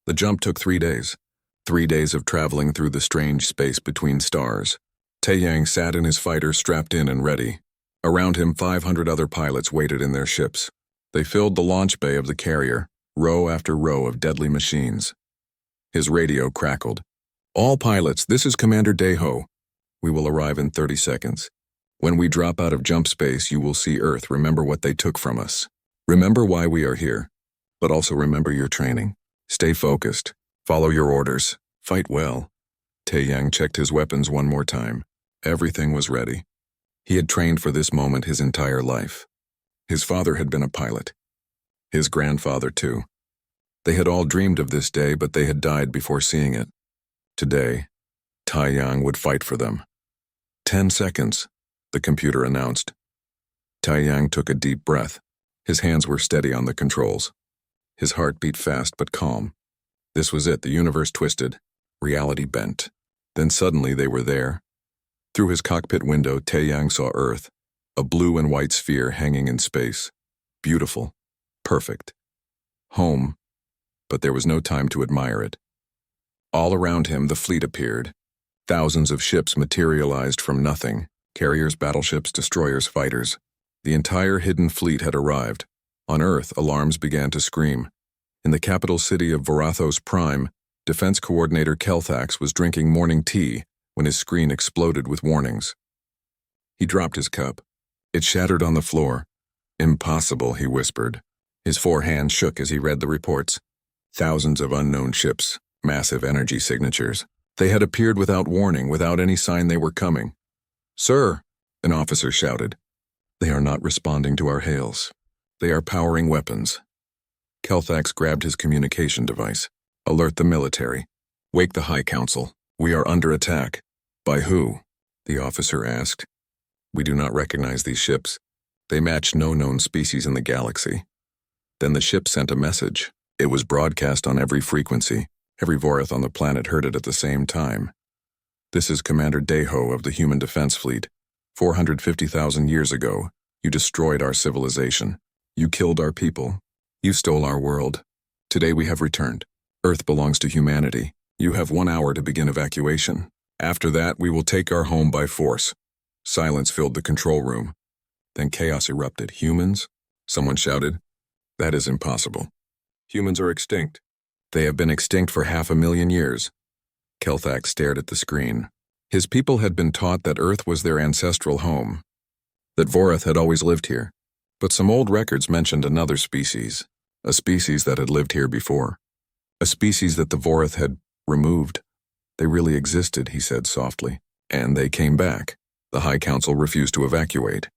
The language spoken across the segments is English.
The jump took 3 days. 3 days of traveling through the strange space between stars. Taeyang sat in his fighter strapped in and ready. Around him 500 other pilots waited in their ships. They filled the launch bay of the carrier, row after row of deadly machines. His radio crackled. "All pilots, this is Commander Daeho. We will arrive in 30 seconds. When we drop out of jump space, you will see Earth. Remember what they took from us. Remember why we are here, but also remember your training. Stay focused. Follow your orders. Fight well." Taeyang checked his weapons one more time. Everything was ready. He had trained for this moment his entire life. His father had been a pilot. His grandfather, too. They had all dreamed of this day, but they had died before seeing it. Today, Taeyang would fight for them. 10 seconds, the computer announced. Taeyang took a deep breath. His hands were steady on the controls. His heart beat fast but calm. This was it. The universe twisted. Reality bent. Then suddenly they were there. Through his cockpit window, Taeyang saw Earth, a blue and white sphere hanging in space. Beautiful. Perfect. Home. But there was no time to admire it. All around him, the fleet appeared. Thousands of ships materialized from nothing. Carriers, battleships, destroyers, fighters. The entire hidden fleet had arrived. On Earth, alarms began to scream. In the capital city of Vorathos Prime, Defense Coordinator Kelthax was drinking morning tea when his screen exploded with warnings. He dropped his cup. It shattered on the floor. "Impossible," he whispered. His 4 hands shook as he read the reports. Thousands of unknown ships, massive energy signatures. They had appeared without warning, without any sign they were coming. "Sir," an officer shouted. "They are not responding to our hails. They are powering weapons." Kelthax grabbed his communication device. "Alert the military. Wake the High Council. We are under attack." "By who?" the officer asked. "We do not recognize these ships. They match no known species in the galaxy." Then the ship sent a message. It was broadcast on every frequency. Every Vorath on the planet heard it at the same time. "This is Commander Daeho of the Human Defense Fleet. 450,000 years ago, you destroyed our civilization. You killed our people. You stole our world. Today we have returned. Earth belongs to humanity. You have 1 hour to begin evacuation. After that, we will take our home by force." Silence filled the control room. Then chaos erupted. "Humans?" someone shouted. "That is impossible. Humans are extinct. They have been extinct for 500,000 years." Kelthax stared at the screen. His people had been taught that Earth was their ancestral home, that Vorath had always lived here. But some old records mentioned another species, a species that had lived here before, a species that the Vorath had removed. "They really existed," he said softly. "And they came back." The High Council refused to evacuate.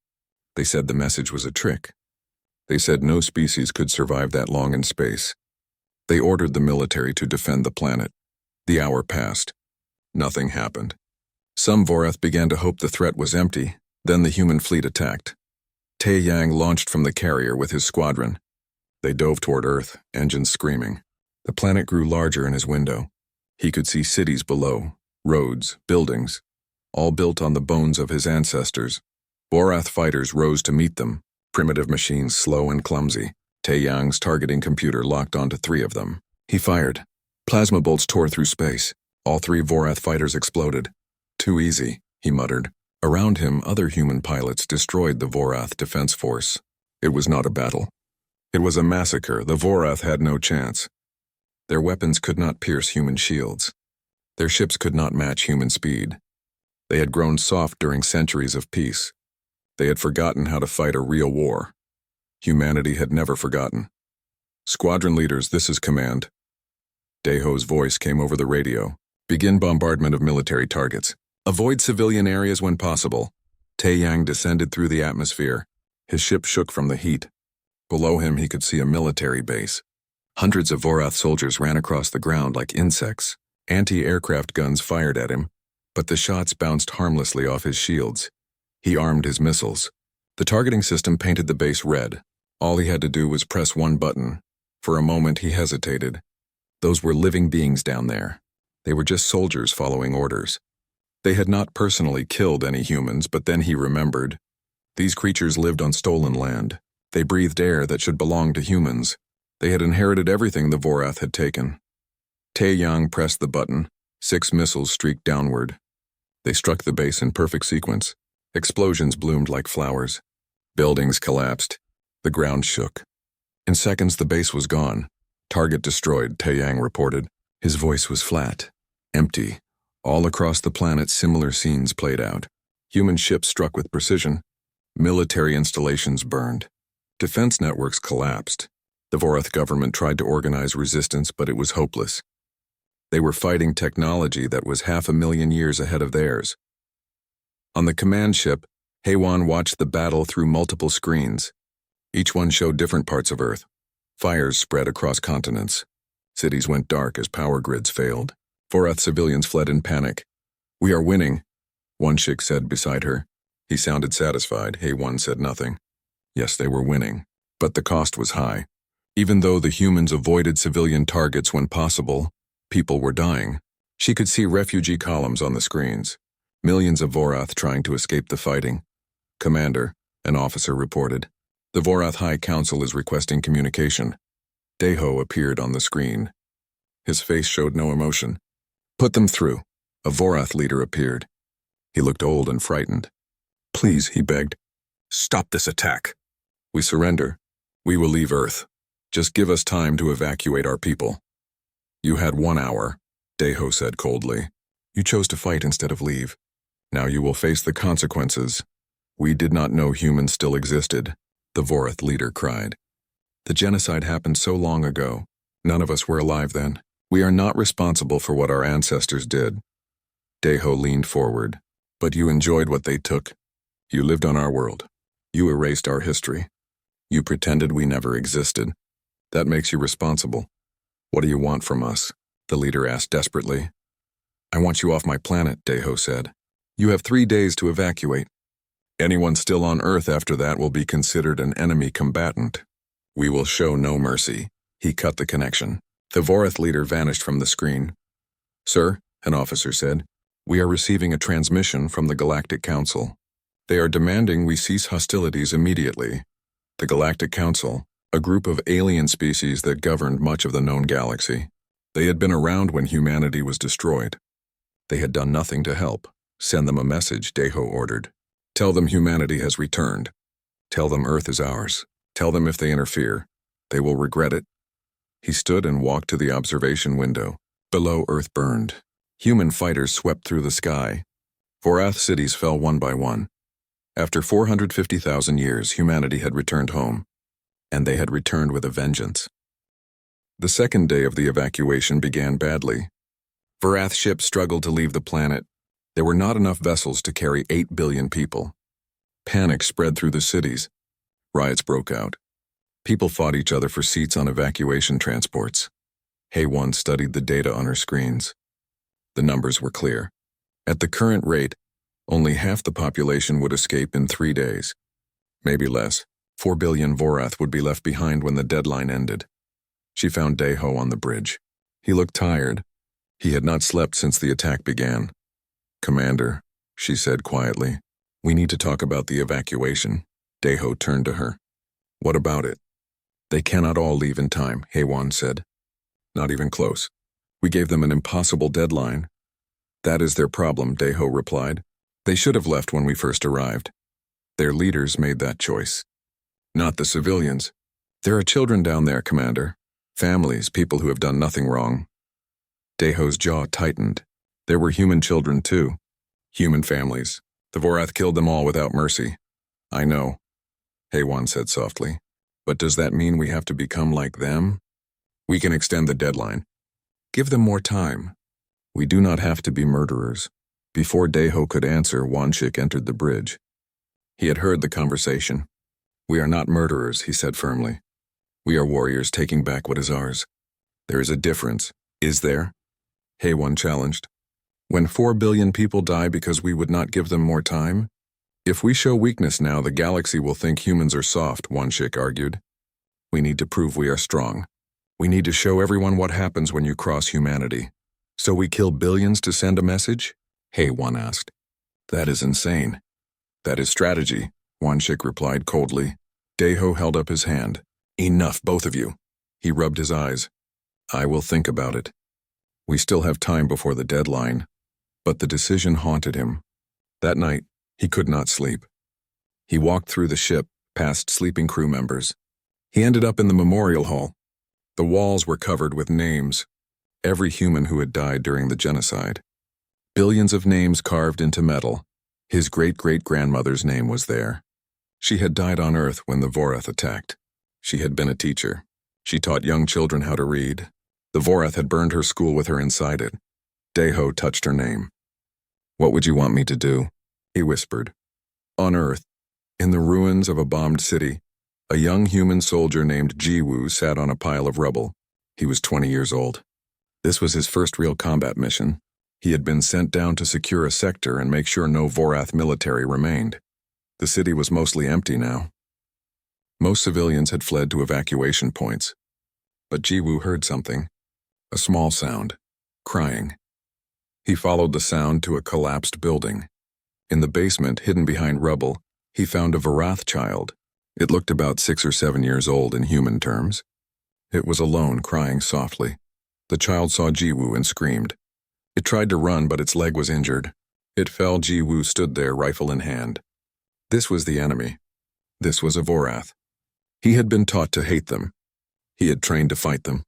They said the message was a trick. They said no species could survive that long in space. They ordered the military to defend the planet. The hour passed. Nothing happened. Some Vorath began to hope the threat was empty. Then the human fleet attacked. Taeyang launched from the carrier with his squadron. They dove toward Earth, engines screaming. The planet grew larger in his window. He could see cities below, roads, buildings, all built on the bones of his ancestors. Vorath fighters rose to meet them, primitive machines slow and clumsy. Taeyang's targeting computer locked onto 3 of them. He fired. Plasma bolts tore through space. All 3 Vorath fighters exploded. "Too easy," he muttered. Around him, other human pilots destroyed the Vorath defense force. It was not a battle. It was a massacre. The Vorath had no chance. Their weapons could not pierce human shields. Their ships could not match human speed. They had grown soft during centuries of peace. They had forgotten how to fight a real war. Humanity had never forgotten. "Squadron leaders, this is command." Daeho's voice came over the radio. "Begin bombardment of military targets. Avoid civilian areas when possible." Taeyang descended through the atmosphere. His ship shook from the heat. Below him, he could see a military base. Hundreds of Vorath soldiers ran across the ground like insects. Anti-aircraft guns fired at him, but the shots bounced harmlessly off his shields. He armed his missiles. The targeting system painted the base red. All he had to do was press one button. For a moment, he hesitated. Those were living beings down there. They were just soldiers following orders. They had not personally killed any humans, but then he remembered. These creatures lived on stolen land. They breathed air that should belong to humans. They had inherited everything the Vorath had taken. Taeyang pressed the button. 6 missiles streaked downward. They struck the base in perfect sequence. Explosions bloomed like flowers. Buildings collapsed. The ground shook. In seconds, the base was gone. Target destroyed, Taeyang reported. His voice was flat, empty. All across the planet, similar scenes played out. Human ships struck with precision. Military installations burned. Defense networks collapsed. The Vorath government tried to organize resistance, but it was hopeless. They were fighting technology that was 500,000 years ahead of theirs. On the command ship, Haywan watched the battle through multiple screens. Each one showed different parts of Earth. Fires spread across continents. Cities went dark as power grids failed. Vorath civilians fled in panic. "We are winning," one Shik said beside her. He sounded satisfied. Haywan said nothing. Yes, they were winning, but the cost was high. Even though the humans avoided civilian targets when possible, people were dying. She could see refugee columns on the screens. Millions of Vorath trying to escape the fighting. "Commander," an officer reported. "The Vorath High Council is requesting communication." Daeho appeared on the screen. His face showed no emotion. "Put them through." A Vorath leader appeared. He looked old and frightened. "Please," he begged. "Stop this attack. We surrender. We will leave Earth. Just give us time to evacuate our people." "You had 1 hour," Daeho said coldly. "You chose to fight instead of leave. Now you will face the consequences." "We did not know humans still existed," the Vorath leader cried. "The genocide happened so long ago. None of us were alive then. We are not responsible for what our ancestors did." Daeho leaned forward. "But you enjoyed what they took. You lived on our world. You erased our history. You pretended we never existed. That makes you responsible. What do you want from us?" the leader asked desperately. "I want you off my planet," Daeho said. "You have 3 days to evacuate. Anyone still on Earth after that will be considered an enemy combatant. We will show no mercy." He cut the connection. The Vorath leader vanished from the screen. "Sir," an officer said, "we are receiving a transmission from the Galactic Council. They are demanding we cease hostilities immediately." The Galactic Council, a group of alien species that governed much of the known galaxy. They had been around when humanity was destroyed. They had done nothing to help. "Send them a message," Daeho ordered. "Tell them humanity has returned. Tell them Earth is ours. Tell them if they interfere, they will regret it." He stood and walked to the observation window. Below, Earth burned. Human fighters swept through the sky. Vorath cities fell one by one. After 450,000 years, humanity had returned home. And they had returned with a vengeance. The second day of the evacuation began badly. Vorath ships struggled to leave the planet. There were not enough vessels to carry 8 billion people. Panic spread through the cities. Riots broke out. People fought each other for seats on evacuation transports. Haywan studied the data on her screens. The numbers were clear. At the current rate, only half the population would escape in 3 days. Maybe less. 4 billion Vorath would be left behind when the deadline ended. She found Daeho on the bridge. He looked tired. He had not slept since the attack began. "Commander," she said quietly, "we need to talk about the evacuation." Daeho turned to her. "What about it?" "They cannot all leave in time," Haywan said. "Not even close. We gave them an impossible deadline." "That is their problem," Daeho replied. "They should have left when we first arrived. Their leaders made that choice. Not the civilians. There are children down there, Commander. Families, people who have done nothing wrong." Daeho's jaw tightened. There were human children too. Human families. The Vorath killed them all without mercy. "I know," Haywan said softly. "But does that mean we have to become like them?" "We can extend the deadline. Give them more time. We do not have to be murderers." Before Daeho could answer, Wanshik entered the bridge. He had heard the conversation. "We are not murderers," he said firmly. "We are warriors taking back what is ours." "There is a difference." "Is there?" Haywan challenged. "When 4 billion people die because we would not give them more time? If we show weakness now, the galaxy will think humans are soft," Wanshik argued. "We need to prove we are strong. We need to show everyone what happens when you cross humanity." "So we kill billions to send a message?" Haywan asked. "That is insane." "That is strategy," Wanshik replied coldly. Daeho held up his hand. "Enough, both of you." He rubbed his eyes. "I will think about it." We still have time before the deadline. But the decision haunted him. That night, he could not sleep. He walked through the ship, past sleeping crew members. He ended up in the memorial hall. The walls were covered with names, every human who had died during the genocide. Billions of names carved into metal. His great-great-grandmother's name was there. She had died on Earth when the Vorath attacked. She had been a teacher. She taught young children how to read. The Vorath had burned her school with her inside it. Deho touched her name. "What would you want me to do?" he whispered. On Earth, in the ruins of a bombed city, a young human soldier named Jiwoo sat on a pile of rubble. He was 20 years old. This was his first real combat mission. He had been sent down to secure a sector and make sure no Vorath military remained. The city was mostly empty now. Most civilians had fled to evacuation points. But Jiwoo heard something. A small sound. Crying. He followed the sound to a collapsed building. In the basement, hidden behind rubble, he found a Vorath child. It looked about 6 or 7 years old in human terms. It was alone, crying softly. The child saw Jiwoo and screamed. It tried to run, but its leg was injured. It fell. Jiwoo stood there, rifle in hand. This was the enemy. This was a Vorath. He had been taught to hate them. He had trained to fight them.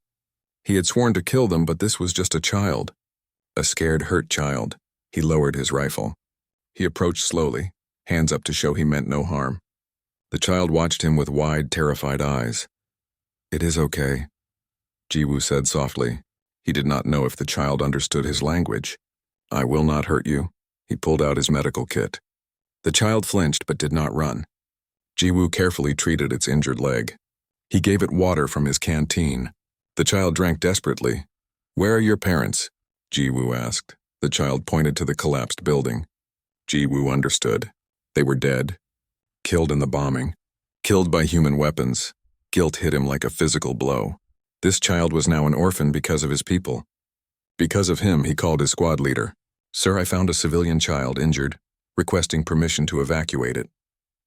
He had sworn to kill them, but this was just a child. A scared, hurt child. He lowered his rifle. He approached slowly, hands up to show he meant no harm. The child watched him with wide, terrified eyes. "It is okay," Jiwoo said softly. He did not know if the child understood his language. "I will not hurt you." He pulled out his medical kit. The child flinched but did not run. Jiwoo carefully treated its injured leg. He gave it water from his canteen. The child drank desperately. "Where are your parents?" Jiwoo asked. The child pointed to the collapsed building. Jiwoo understood. They were dead. Killed in the bombing. Killed by human weapons. Guilt hit him like a physical blow. This child was now an orphan because of his people. Because of him, he called his squad leader. "Sir, I found a civilian child injured, requesting permission to evacuate it."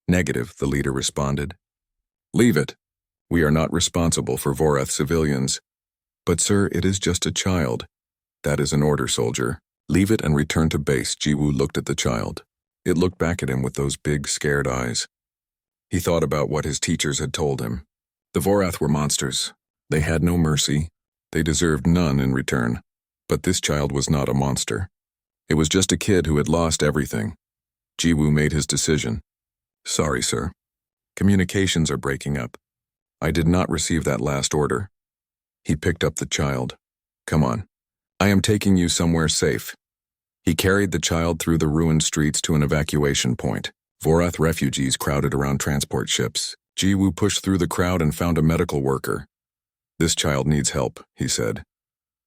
"Negative," the leader responded. "Leave it. We are not responsible for Vorath civilians." "But sir, it is just a child." "That is an order, soldier. Leave it and return to base." Jiwoo looked at the child. It looked back at him with those big, scared eyes. He thought about what his teachers had told him. The Vorath were monsters. They had no mercy. They deserved none in return. But this child was not a monster. It was just a kid who had lost everything. Jiwoo made his decision. "Sorry, sir. Communications are breaking up. I did not receive that last order." He picked up the child. "Come on. I am taking you somewhere safe." He carried the child through the ruined streets to an evacuation point. Vorath refugees crowded around transport ships. Jiwoo pushed through the crowd and found a medical worker. "This child needs help," he said.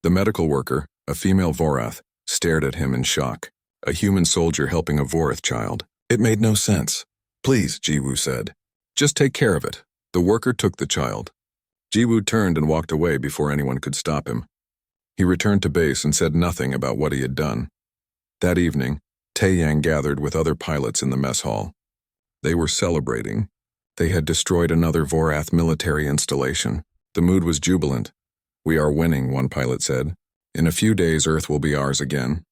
The medical worker, a female Vorath, stared at him in shock. A human soldier helping a Vorath child. It made no sense. "Please," Jiwoo said. "Just take care of it." The worker took the child. Jiwoo turned and walked away before anyone could stop him. He returned to base and said nothing about what he had done. That evening, Taeyang gathered with other pilots in the mess hall. They were celebrating. They had destroyed another Vorath military installation. The mood was jubilant. "We are winning," one pilot said. "In a few days, Earth will be ours again.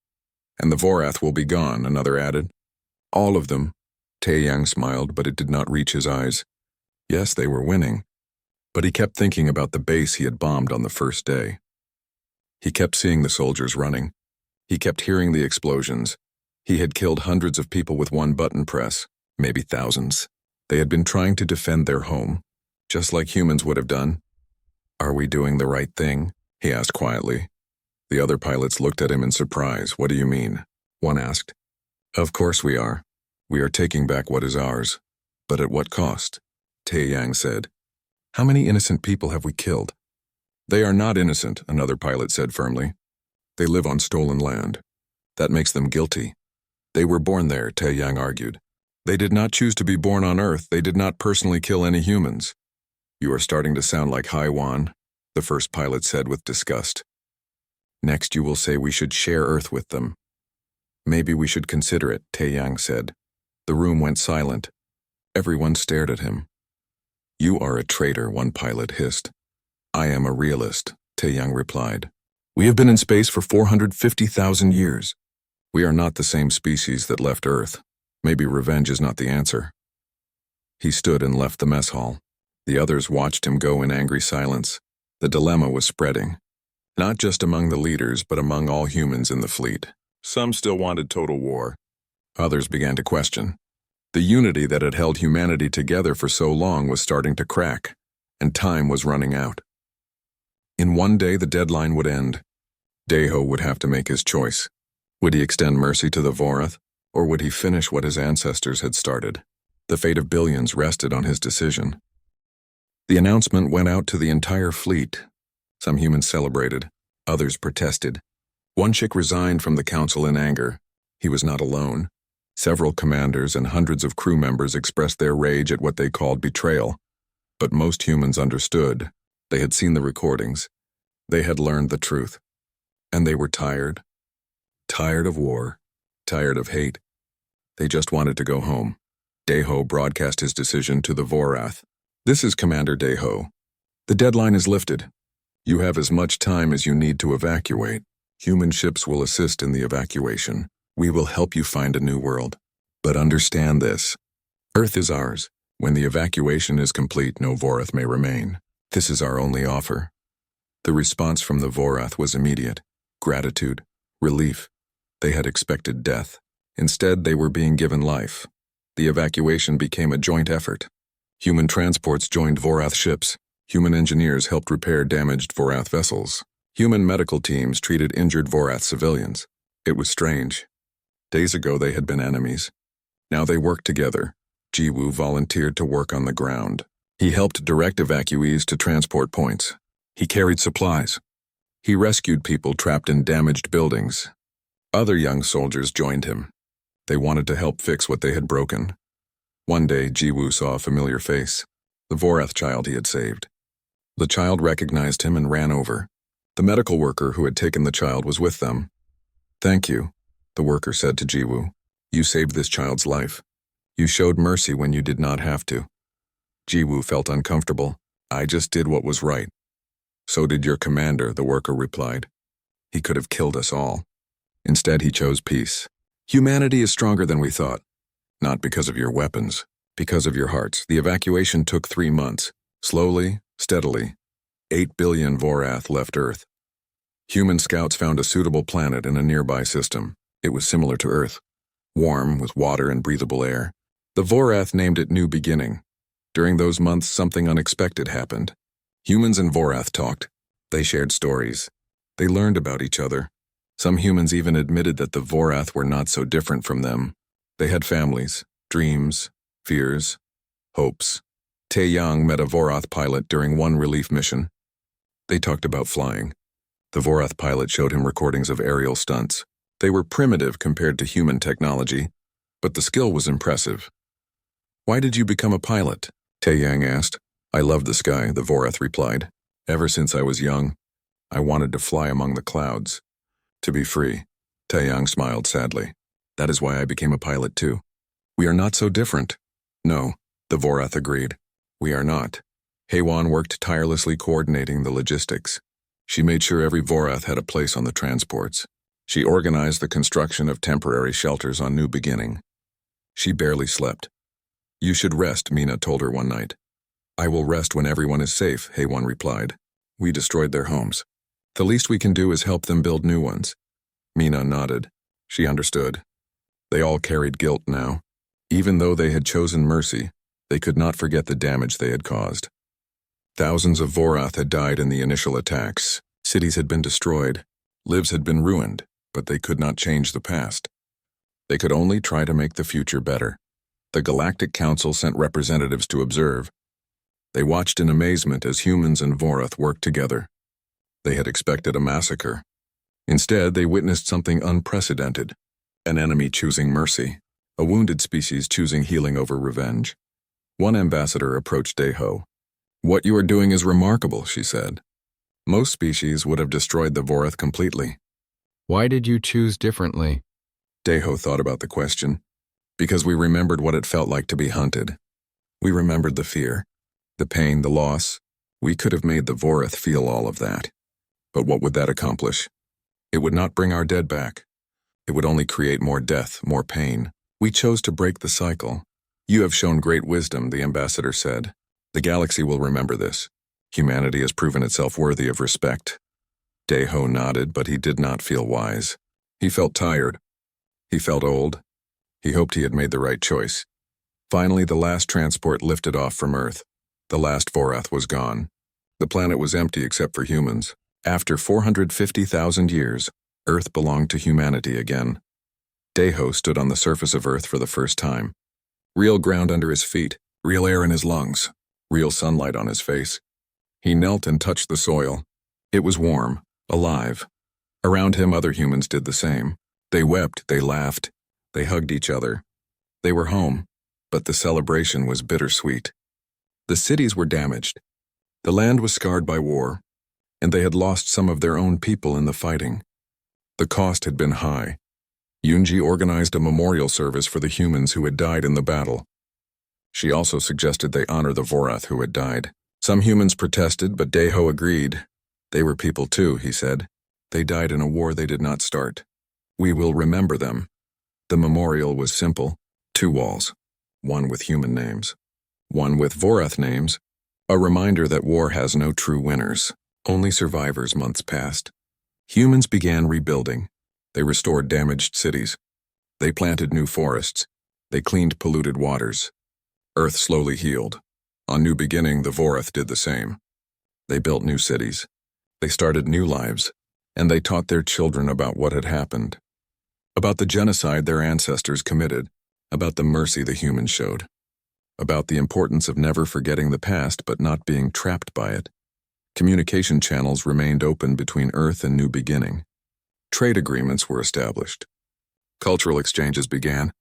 And the Vorath will be gone," another added. "All of them." Taeyang smiled, but it did not reach his eyes. Yes, they were winning. But he kept thinking about the base he had bombed on the first day. He kept seeing the soldiers running. He kept hearing the explosions. He had killed hundreds of people with one button press, maybe thousands. They had been trying to defend their home, just like humans would have done. "Are we doing the right thing?" he asked quietly. The other pilots looked at him in surprise. "What do you mean?" one asked. "Of course we are. We are taking back what is ours. But at what cost?" Taeyang said. "How many innocent people have we killed?" "They are not innocent," another pilot said firmly. "They live on stolen land. That makes them guilty." "They were born there," Taeyang argued. "They did not choose to be born on Earth. They did not personally kill any humans." "You are starting to sound like HFY, the first pilot said with disgust. "Next you will say we should share Earth with them." "Maybe we should consider it," Taeyang said. The room went silent. Everyone stared at him. "You are a traitor," one pilot hissed. "I am a realist," Taeyang replied. We have been in space for 450,000 years. We are not the same species that left Earth. Maybe revenge is not the answer." He stood and left the mess hall. The others watched him go in angry silence. The dilemma was spreading, not just among the leaders, but among all humans in the fleet. Some still wanted total war. Others began to question. The unity that had held humanity together for so long was starting to crack, and time was running out. In one day, the deadline would end. Deho would have to make his choice. Would he extend mercy to the Vorath, or would he finish what his ancestors had started? The fate of billions rested on his decision. The announcement went out to the entire fleet. Some humans celebrated, others protested. One chick resigned from the council in anger. He was not alone. Several commanders and hundreds of crew members expressed their rage at what they called betrayal. But most humans understood. They had seen the recordings. They had learned the truth. And they were tired. Tired of war. Tired of hate. They just wanted to go home. Deho broadcast his decision to the Vorath. "This is Commander Deho. The deadline is lifted. You have as much time as you need to evacuate. Human ships will assist in the evacuation. We will help you find a new world. But understand this. Earth is ours. When the evacuation is complete, no Vorath may remain. This is our only offer." The response from the Vorath was immediate. Gratitude. Relief. They had expected death. Instead, they were being given life. The evacuation became a joint effort. Human transports joined Vorath ships. Human engineers helped repair damaged Vorath vessels. Human medical teams treated injured Vorath civilians. It was strange. Days ago, they had been enemies. Now they worked together. Jiwoo volunteered to work on the ground. He helped direct evacuees to transport points. He carried supplies. He rescued people trapped in damaged buildings. Other young soldiers joined him. They wanted to help fix what they had broken. One day, Jiwoo saw a familiar face, the Vorath child he had saved. The child recognized him and ran over. The medical worker who had taken the child was with them. "Thank you," the worker said to Jiwoo. "You saved this child's life. You showed mercy when you did not have to." Jiwoo felt uncomfortable. "I just did what was right." "So did your commander," the worker replied. "He could have killed us all. Instead, he chose peace. Humanity is stronger than we thought. Not because of your weapons, because of your hearts. The evacuation took 3 months. Slowly, steadily. 8 billion Vorath left Earth. Human scouts found a suitable planet in a nearby system. It was similar to Earth, warm with water and breathable air. The Vorath named it New Beginning. During those months, something unexpected happened. Humans and Vorath talked. They shared stories. They learned about each other. Some humans even admitted that the Vorath were not so different from them. They had families, dreams, fears, hopes. Taeyang met a Vorath pilot during one relief mission. They talked about flying. The Vorath pilot showed him recordings of aerial stunts. They were primitive compared to human technology, but the skill was impressive. "Why did you become a pilot?" Taeyang asked. "I love the sky," the Vorath replied. "Ever since I was young, I wanted to fly among the clouds. To be free." Taeyang smiled sadly. "That is why I became a pilot too." "We are not so different." "No," the Vorath agreed. "We are not." Heywan worked tirelessly coordinating the logistics. She made sure every Vorath had a place on the transports. She organized the construction of temporary shelters on New Beginning. She barely slept. "You should rest," Mina told her one night. "I will rest when everyone is safe," Heywan replied. "We destroyed their homes. The least we can do is help them build new ones." Mina nodded. She understood. They all carried guilt now. Even though they had chosen mercy, they could not forget the damage they had caused. Thousands of Vorath had died in the initial attacks. Cities had been destroyed. Lives had been ruined, but they could not change the past. They could only try to make the future better. The Galactic Council sent representatives to observe. They watched in amazement as humans and Vorath worked together. They had expected a massacre. Instead, they witnessed something unprecedented. An enemy choosing mercy. A wounded species choosing healing over revenge. One ambassador approached Deho. "What you are doing is remarkable," she said. "Most species would have destroyed the Vorath completely." "Why did you choose differently?" Deho thought about the question. "Because we remembered what it felt like to be hunted. We remembered the fear, the pain, the loss. We could have made the Vorath feel all of that. But what would that accomplish? It would not bring our dead back. It would only create more death, more pain. We chose to break the cycle. You have shown great wisdom, the ambassador said. The galaxy will remember this. Humanity has proven itself worthy of respect. Deho nodded, but he did not feel wise. He felt tired. He felt old. He hoped he had made the right choice. Finally, the last transport lifted off from Earth. The last Vorath was gone. The planet was empty except for humans. After 450,000 years, Earth belonged to humanity again. Deho stood on the surface of Earth for the first time. Real ground under his feet, real air in his lungs, real sunlight on his face. He knelt and touched the soil. It was warm, alive. Around him, other humans did the same. They wept, they laughed, they hugged each other. They were home, but the celebration was bittersweet. The cities were damaged. The land was scarred by war, and they had lost some of their own people in the fighting. The cost had been high. Yunji organized a memorial service for the humans who had died in the battle. She also suggested they honor the Vorath who had died. Some humans protested, but Deho agreed. They were people too, he said. They died in a war they did not start. We will remember them. The memorial was simple. 2 walls. One with human names. One with Vorath names. A reminder that war has no true winners. Only survivors. Months passed. Humans began rebuilding. They restored damaged cities. They planted new forests. They cleaned polluted waters. Earth slowly healed. On New Beginning, the Vorath did the same. They built new cities. They started new lives. And they taught their children about what had happened. About the genocide their ancestors committed. About the mercy the humans showed. About the importance of never forgetting the past but not being trapped by it. Communication channels remained open between Earth and New Beginning. Trade agreements were established. Cultural exchanges began.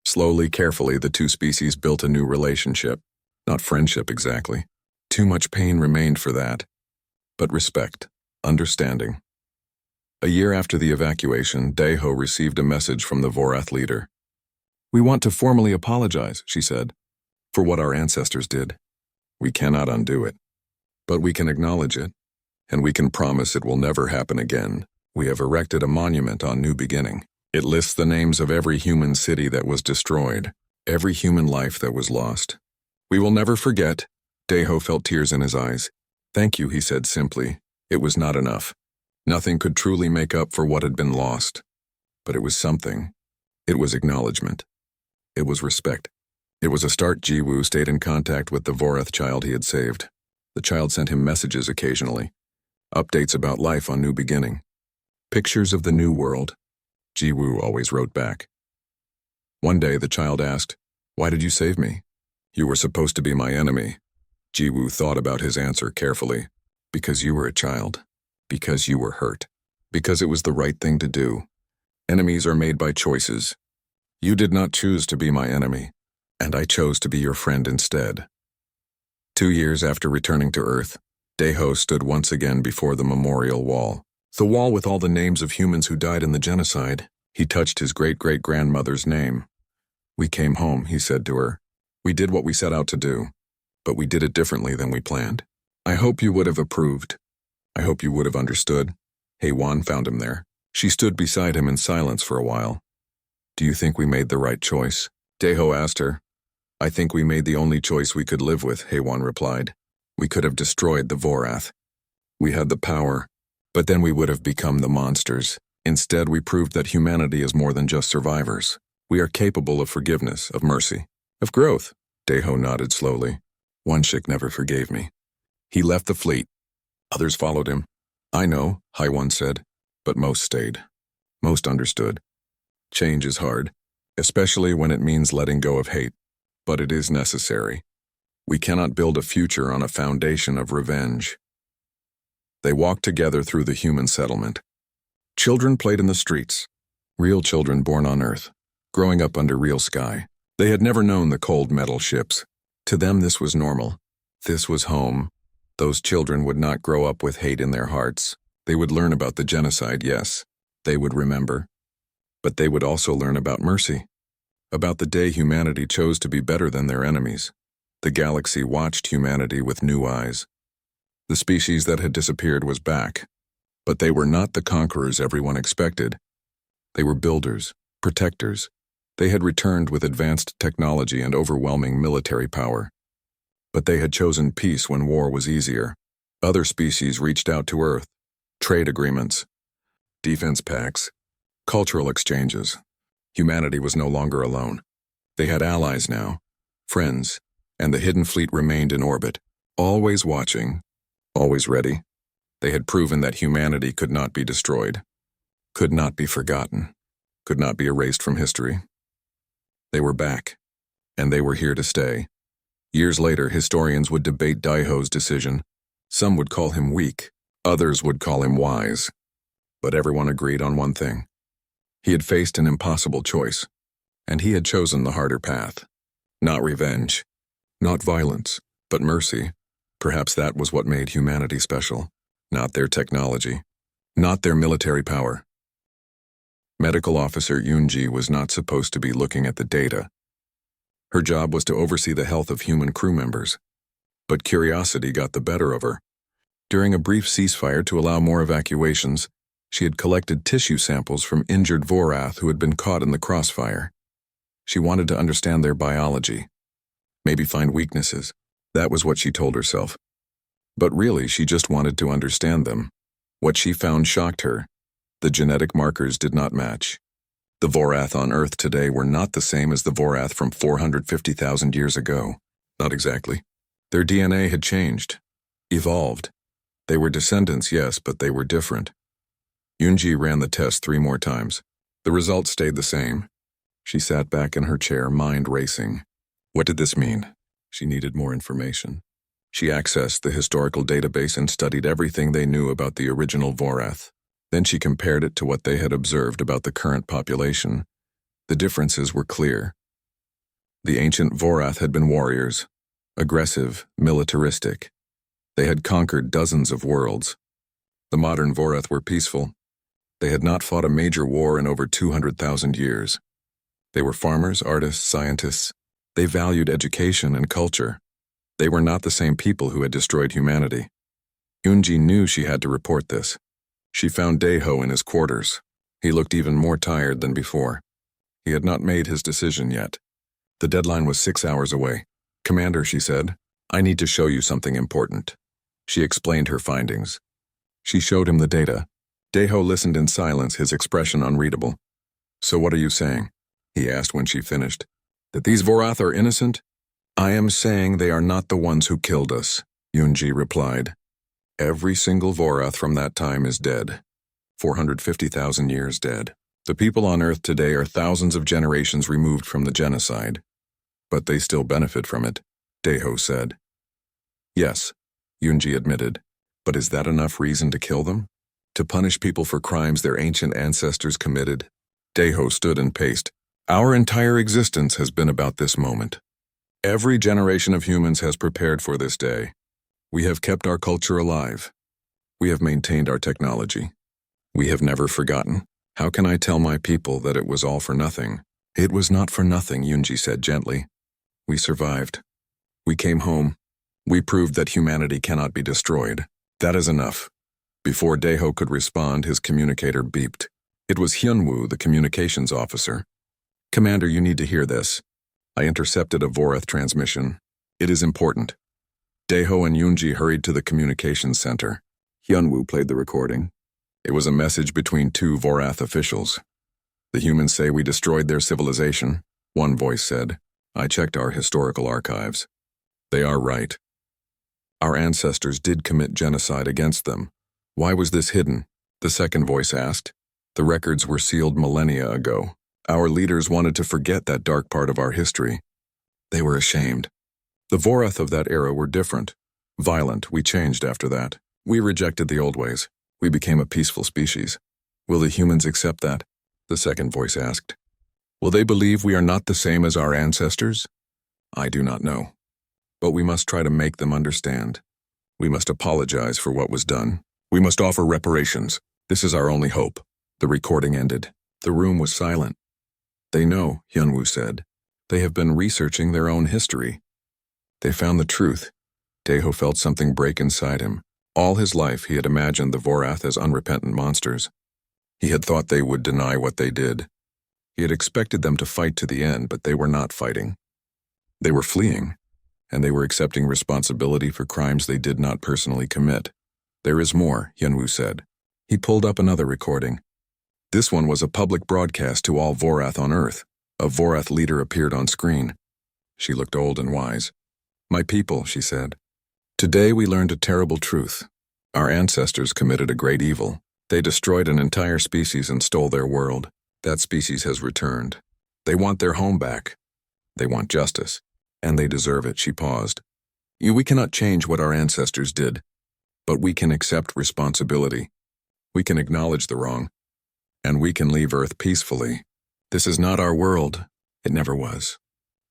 Slowly, carefully, the 2 species built a new relationship. Not friendship exactly. Too much pain remained for that. But respect, understanding. A year after the evacuation, Deho received a message from the Vorath leader. "We want to formally apologize," she said, "for what our ancestors did. We cannot undo it. But we can acknowledge it, and we can promise it will never happen again. We have erected a monument on New Beginning. It lists the names of every human city that was destroyed, every human life that was lost. We will never forget." Deho felt tears in his eyes. "Thank you," he said simply. It was not enough. Nothing could truly make up for what had been lost. But it was something. It was acknowledgement. It was respect. It was a start. Jiwoo stayed in contact with the Vorath child he had saved. The child sent him messages occasionally. Updates about life on New Beginning. Pictures of the new world. Jiwoo always wrote back. One day the child asked, "Why did you save me?" "You were supposed to be my enemy." Jiwoo thought about his answer carefully. "Because you were a child. Because you were hurt. Because it was the right thing to do. Enemies are made by choices. You did not choose to be my enemy, and I chose to be your friend instead." 2 years after returning to Earth, Deho stood once again before the memorial wall. The wall with all the names of humans who died in the genocide. He touched his great-great-grandmother's name. "We came home," he said to her. "We did what we set out to do, but we did it differently than we planned. I hope you would have approved. I hope you would have understood." Heywan found him there. She stood beside him in silence for a while. "Do you think we made the right choice?" Deho asked her. "I think we made the only choice we could live with," Heywan replied. "We could have destroyed the Vorath. We had the power, but then we would have become the monsters. Instead, we proved that humanity is more than just survivors. We are capable of forgiveness, of mercy, of growth." Deho nodded slowly. "One Shik never forgave me." He left the fleet. Others followed him. "I know," Haiwan said, "but most stayed. Most understood. Change is hard, especially when it means letting go of hate. But it is necessary. We cannot build a future on a foundation of revenge." They walked together through the human settlement. Children played in the streets. Real children born on Earth, growing up under real sky. They had never known the cold metal ships. To them this was normal. This was home. Those children would not grow up with hate in their hearts. They would learn about the genocide, yes. They would remember. But they would also learn about mercy. About the day humanity chose to be better than their enemies. The galaxy watched humanity with new eyes. The species that had disappeared was back. But they were not the conquerors everyone expected. They were builders, protectors. They had returned with advanced technology and overwhelming military power. But they had chosen peace when war was easier. Other species reached out to Earth. Trade agreements, defense pacts, cultural exchanges. Humanity was no longer alone. They had allies now, friends, and the hidden fleet remained in orbit, always watching, always ready. They had proven that humanity could not be destroyed, could not be forgotten, could not be erased from history. They were back, and they were here to stay. Years later, historians would debate Daiho's decision. Some would call him weak, others would call him wise. But everyone agreed on one thing. He had faced an impossible choice, and he had chosen the harder path. Not revenge, not violence, but mercy. Perhaps that was what made humanity special. Not their technology, not their military power. Medical Officer Yoonji was not supposed to be looking at the data. Her job was to oversee the health of human crew members. But curiosity got the better of her. During a brief ceasefire to allow more evacuations, she had collected tissue samples from injured Vorath who had been caught in the crossfire. She wanted to understand their biology, maybe find weaknesses. That was what she told herself. But really, she just wanted to understand them. What she found shocked her. The genetic markers did not match. The Vorath on Earth today were not the same as the Vorath from 450,000 years ago. Not exactly. Their DNA had changed, evolved. They were descendants, yes, but they were different. Yoonji ran the test 3 more times. The results stayed the same. She sat back in her chair, mind racing. What did this mean? She needed more information. She accessed the historical database and studied everything they knew about the original Vorath. Then she compared it to what they had observed about the current population. The differences were clear. The ancient Vorath had been warriors, aggressive, militaristic. They had conquered dozens of worlds. The modern Vorath were peaceful. They had not fought a major war in over 200,000 years. They were farmers, artists, scientists. They valued education and culture. They were not the same people who had destroyed humanity. Yoonji knew she had to report this. She found Daiho in his quarters. He looked even more tired than before. He had not made his decision yet. The deadline was 6 hours away. "Commander," she said, "I need to show you something important." She explained her findings. She showed him the data. Daiho listened in silence, his expression unreadable. "So what are you saying?" he asked when she finished. "That these Vorath are innocent?" "I am saying they are not the ones who killed us," Yoonji replied. "Every single Vorath from that time is dead. 450,000 years dead. The people on Earth today are thousands of generations removed from the genocide. But they still benefit from it," Daiho said. "Yes," Yoonji admitted. "But is that enough reason to kill them? To punish people for crimes their ancient ancestors committed?" Daiho stood and paced. "Our entire existence has been about this moment. Every generation of humans has prepared for this day. We have kept our culture alive. We have maintained our technology. We have never forgotten. How can I tell my people that it was all for nothing?" "It was not for nothing," Yoonji said gently. "We survived. We came home. We proved that humanity cannot be destroyed. That is enough." Before Daiho could respond, his communicator beeped. It was Hyunwoo, the communications officer. "Commander, you need to hear this. I intercepted a Vorath transmission. It is important." Daiho and Yoonji hurried to the communications center. Hyunwoo played the recording. It was a message between 2 Vorath officials. "The humans say we destroyed their civilization," one voice said. "I checked our historical archives. They are right. Our ancestors did commit genocide against them. Why was this hidden?" the second voice asked. "The records were sealed millennia ago. Our leaders wanted to forget that dark part of our history. They were ashamed. The Vorath of that era were different. Violent. We changed after that. We rejected the old ways. We became a peaceful species. Will the humans accept that?" the second voice asked. "Will they believe we are not the same as our ancestors? I do not know. But we must try to make them understand. We must apologize for what was done. We must offer reparations. This is our only hope." The recording ended. The room was silent. "They know," Hyunwoo said. "They have been researching their own history. They found the truth." Daiho felt something break inside him. All his life he had imagined the Vorath as unrepentant monsters. He had thought they would deny what they did. He had expected them to fight to the end, but they were not fighting. They were fleeing, and they were accepting responsibility for crimes they did not personally commit. "There is more," Hyunwoo said. He pulled up another recording. This one was a public broadcast to all Vorath on Earth. A Vorath leader appeared on screen. She looked old and wise. "My people," she said. "Today we learned a terrible truth. Our ancestors committed a great evil. They destroyed an entire species and stole their world. That species has returned. They want their home back. They want justice. And they deserve it." She paused. We cannot change what our ancestors did, but we can accept responsibility. We can acknowledge the wrong, and we can leave Earth peacefully. This is not our world. It never was.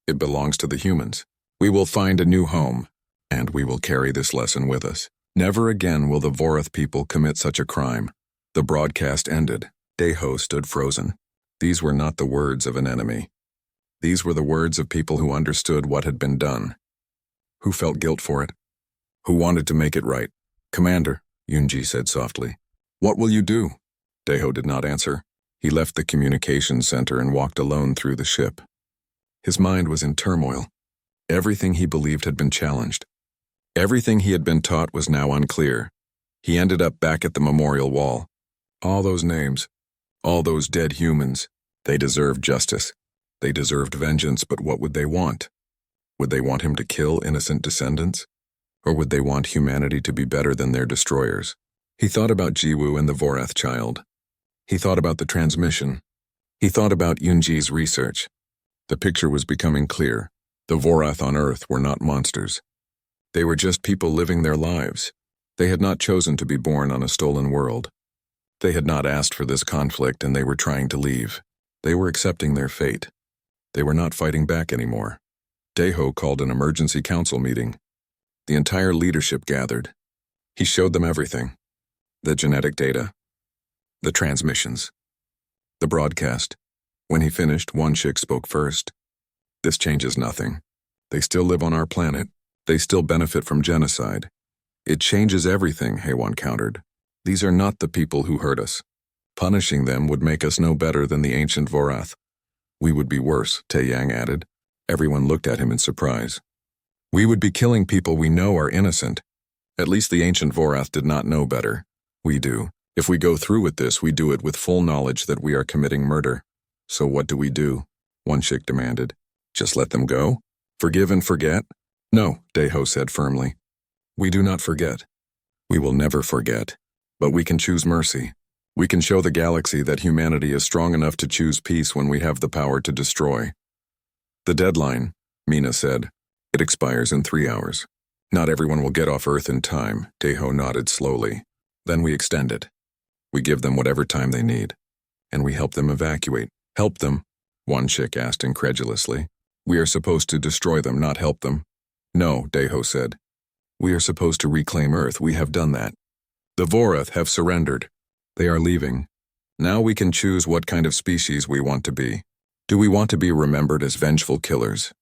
It belongs to the humans. We will find a new home, and we will carry this lesson with us. Never again will the Vorath people commit such a crime. The broadcast ended. Daeho stood frozen. These were not the words of an enemy. These were the words of people who understood what had been done, who felt guilt for it, who wanted to make it right. "Commander," Yoonji said softly, "what will you do?" Daeho did not answer. He left the communications center and walked alone through the ship. His mind was in turmoil. Everything he believed had been challenged. Everything he had been taught was now unclear. He ended up back at the memorial wall. All those names, all those dead humans, they deserved justice. They deserved vengeance, but what would they want? Would they want him to kill innocent descendants? Or would they want humanity to be better than their destroyers? He thought about Jiwoo and the Vorath child. He thought about the transmission. He thought about Yoonji's research. The picture was becoming clear. The Vorath on Earth were not monsters. They were just people living their lives. They had not chosen to be born on a stolen world. They had not asked for this conflict, and they were trying to leave. They were accepting their fate. They were not fighting back anymore. Daeho called an emergency council meeting. The entire leadership gathered. He showed them everything. The genetic data. The transmissions. The broadcast. When he finished, Won-shik spoke first. "This changes nothing. They still live on our planet. They still benefit from genocide." "It changes everything," Haewon countered. "These are not the people who hurt us. Punishing them would make us no better than the ancient Vorath." "We would be worse," Taeyang added. Everyone looked at him in surprise. "We would be killing people we know are innocent. At least the ancient Vorath did not know better. We do. If we go through with this, we do it with full knowledge that we are committing murder. So what do we do?" Won-shik demanded. "Just let them go? Forgive and forget?" "No," Daeho said firmly. "We do not forget. We will never forget. But we can choose mercy. We can show the galaxy that humanity is strong enough to choose peace when we have the power to destroy." "The deadline," Mina said. "It expires in 3 hours. Not everyone will get off Earth in time." Daeho nodded slowly. "Then we extend it. We give them whatever time they need. And we help them evacuate." "Help them?" Won-shik asked incredulously. "We are supposed to destroy them, not help them." "No," Daeho said. "We are supposed to reclaim Earth. We have done that. The Vorath have surrendered. They are leaving. Now we can choose what kind of species we want to be. Do we want to be remembered as vengeful killers,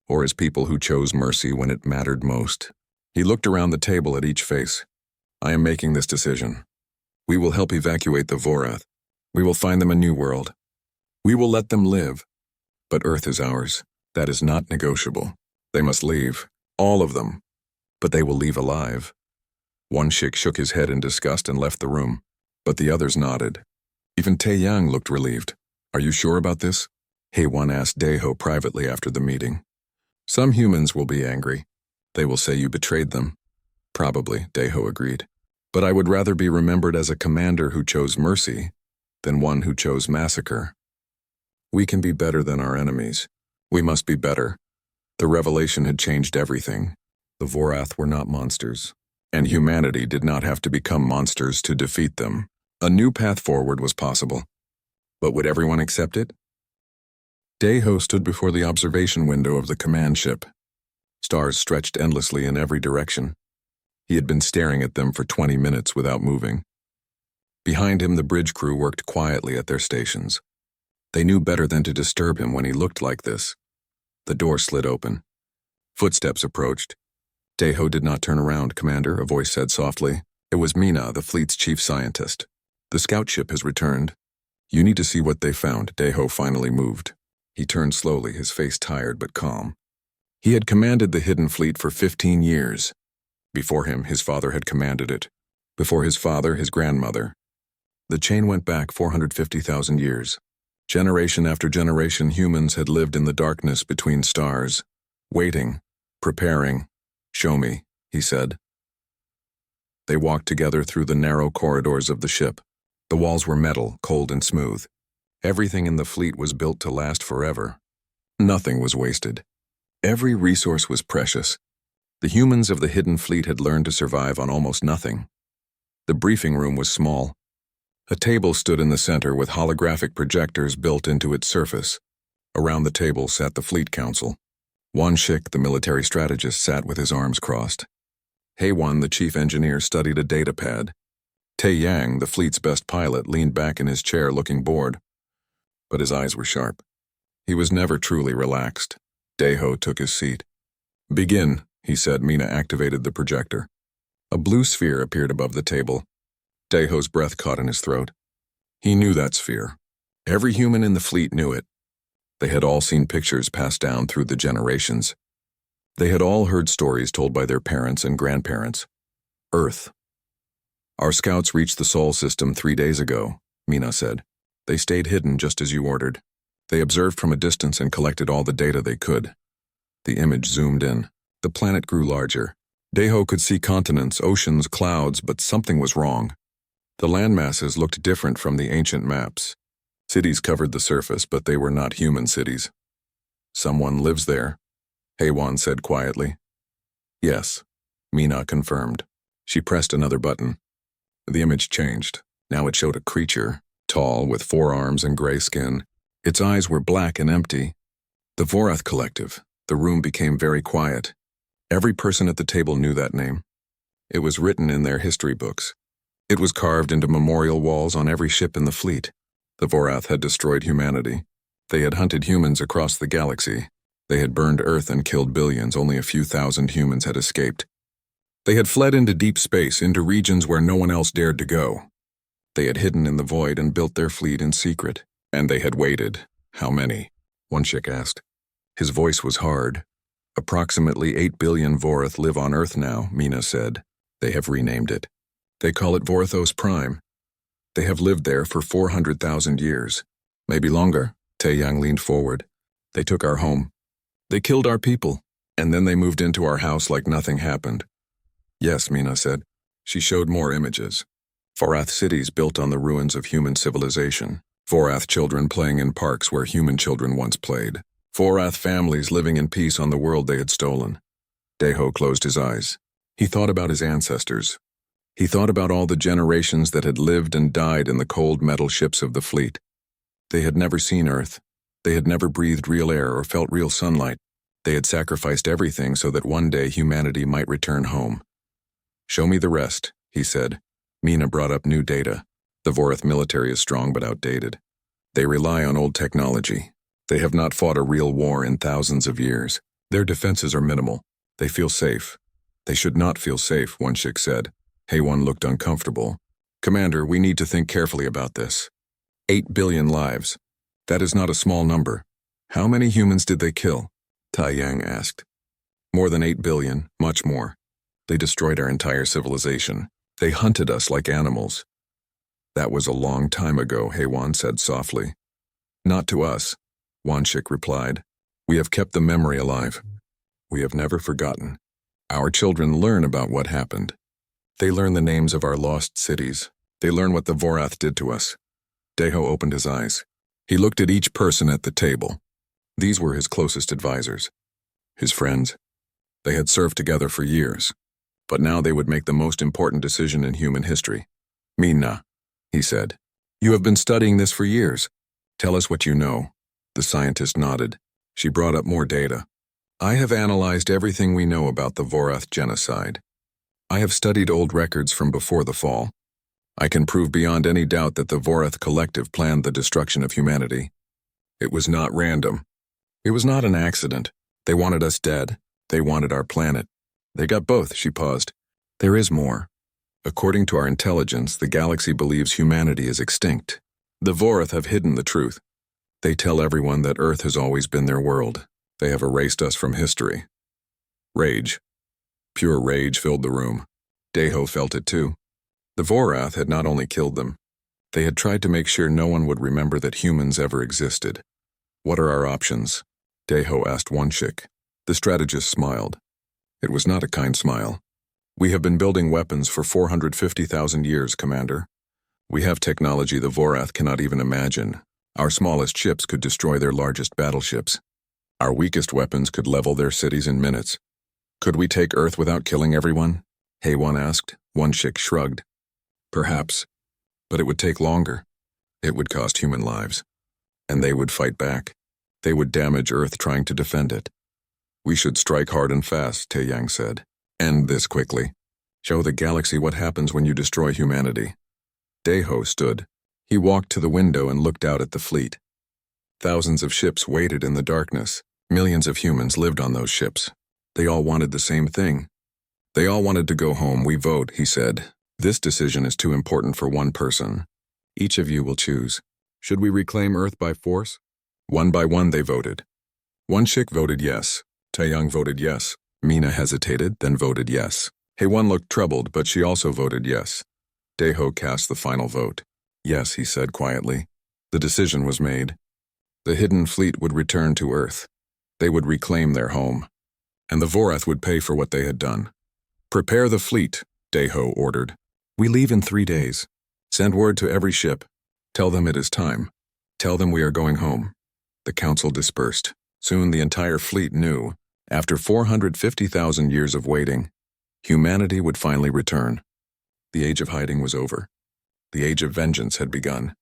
or as people who chose mercy when it mattered most?" He looked around the table at each face. "I am making this decision. We will help evacuate the Vorath. We will find them a new world. We will let them live. But Earth is ours. That is not negotiable. They must leave. All of them. But they will leave alive." Won-shik shook his head in disgust and left the room. But the others nodded. Even Taeyang looked relieved. "Are you sure about this?" Haewon asked Daeho privately after the meeting. "Some humans will be angry. They will say you betrayed them." "Probably," Daeho agreed. "But I would rather be remembered as a commander who chose mercy than one who chose massacre. We can be better than our enemies. We must be better." The revelation had changed everything. The Vorath were not monsters, and humanity did not have to become monsters to defeat them. A new path forward was possible. But would everyone accept it? Daeho stood before the observation window of the command ship. Stars stretched endlessly in every direction. He had been staring at them for 20 minutes without moving. Behind him, the bridge crew worked quietly at their stations. They knew better than to disturb him when he looked like this. The door slid open. Footsteps approached. "Daeho did not turn around, Commander," a voice said softly. It was Mina, the fleet's chief scientist. The scout ship has returned. You need to see what they found. Deho finally moved. He turned slowly, his face tired but calm. He had commanded the Hidden Fleet for 15 years. Before him, his father had commanded it. Before his father, his grandmother. The chain went back 450,000 years. Generation after generation, humans had lived in the darkness between stars, waiting, preparing. "Show me," he said. They walked together through the narrow corridors of the ship. The walls were metal, cold and smooth. Everything in the fleet was built to last forever. Nothing was wasted. Every resource was precious. The humans of the Hidden Fleet had learned to survive on almost nothing. The briefing room was small. A table stood in the center with holographic projectors built into its surface. Around the table sat the Fleet Council. Wan Shik, the military strategist, sat with his arms crossed. Heywan, the chief engineer, studied a data pad. Tae Yang, the fleet's best pilot, leaned back in his chair looking bored. But his eyes were sharp. He was never truly relaxed. Deho took his seat. "Begin," he said. Mina activated the projector. A blue sphere appeared above the table. Deho's breath caught in his throat. He knew that sphere. Every human in the fleet knew it. They had all seen pictures passed down through the generations. They had all heard stories told by their parents and grandparents. Earth. "Our scouts reached the Sol system 3 days ago," Mina said. "They stayed hidden just as you ordered. They observed from a distance and collected all the data they could." The image zoomed in. The planet grew larger. Deho could see continents, oceans, clouds, but something was wrong. The landmasses looked different from the ancient maps. Cities covered the surface, but they were not human cities. "Someone lives there," Heywan said quietly. "Yes," Mina confirmed. She pressed another button. The image changed. Now it showed a creature, tall, with 4 arms and gray skin. Its eyes were black and empty. The Vorath Collective. The room became very quiet. Every person at the table knew that name. It was written in their history books. It was carved into memorial walls on every ship in the fleet. The Vorath had destroyed humanity. They had hunted humans across the galaxy. They had burned Earth and killed billions. Only a few thousand humans had escaped. They had fled into deep space, into regions where no one else dared to go. They had hidden in the void and built their fleet in secret. And they had waited. "How many?" Wan Shik asked. His voice was hard. "Approximately 8 billion Vorath live on Earth now," Mina said. "They have renamed it. They call it Vorthos Prime. They have lived there for 400,000 years. Maybe longer." Tae Yang leaned forward. "They took our home. They killed our people, and then they moved into our house like nothing happened." "Yes," Mina said. She showed more images. Vorath cities built on the ruins of human civilization. Vorath children playing in parks where human children once played. Vorath families living in peace on the world they had stolen. Deho closed his eyes. He thought about his ancestors. He thought about all the generations that had lived and died in the cold metal ships of the fleet. They had never seen Earth. They had never breathed real air or felt real sunlight. They had sacrificed everything so that one day humanity might return home. "Show me the rest," he said. Mina brought up new data. The Vorath military is strong but outdated. They rely on old technology. They have not fought a real war in thousands of years. Their defenses are minimal. They feel safe. They should not feel safe, Wan Shik said. Heywan looked uncomfortable. "Commander, we need to think carefully about this. 8 billion lives. That is not a small number. How many humans did they kill?" Tae Yang asked. "More than 8 billion, much more. They destroyed our entire civilization. They hunted us like animals." "That was a long time ago," Heywan said softly. "Not to us," Wan Shik replied. "We have kept the memory alive. We have never forgotten. Our children learn about what happened. They learn the names of our lost cities. They learn what the Vorath did to us." Deho opened his eyes. He looked at each person at the table. These were his closest advisors. His friends. They had served together for years. But now they would make the most important decision in human history. "Mina," he said. "You have been studying this for years. Tell us what you know." The scientist nodded. She brought up more data. "I have analyzed everything we know about the Vorath genocide. I have studied old records from before the fall. I can prove beyond any doubt that the Vorath Collective planned the destruction of humanity. It was not random. It was not an accident. They wanted us dead. They wanted our planet. They got both," she paused. "There is more. According to our intelligence, the galaxy believes humanity is extinct. The Vorath have hidden the truth. They tell everyone that Earth has always been their world. They have erased us from history. Rage. Pure rage filled the room. Deho felt it too. The Vorath had not only killed them, they had tried to make sure no one would remember that humans ever existed. What are our options? Deho asked Wonshik. The strategist smiled. It was not a kind smile. We have been building weapons for 450,000 years, Commander. We have technology the Vorath cannot even imagine. Our smallest ships could destroy their largest battleships. Our weakest weapons could level their cities in minutes. Could we take Earth without killing everyone? Haywan asked. Wonshik shrugged. Perhaps. But it would take longer. It would cost human lives. And they would fight back. They would damage Earth trying to defend it. We should strike hard and fast, Taeyang said. End this quickly. Show the galaxy what happens when you destroy humanity. Deho stood. He walked to the window and looked out at the fleet. Thousands of ships waited in the darkness. Millions of humans lived on those ships. They all wanted the same thing. They all wanted to go home. We vote, he said. This decision is too important for one person. Each of you will choose. Should we reclaim Earth by force? One by one they voted. Wonshik voted yes. Taeyang voted yes. Mina hesitated, then voted yes. Haywan looked troubled, but she also voted yes. Deho cast the final vote. Yes, he said quietly. The decision was made. The hidden fleet would return to Earth. They would reclaim their home. And the Vorath would pay for what they had done. Prepare the fleet, Deho ordered. We leave in 3 days. Send word to every ship. Tell them it is time. Tell them we are going home. The council dispersed. Soon the entire fleet knew, after 450,000 years of waiting, humanity would finally return. The age of hiding was over. The age of vengeance had begun.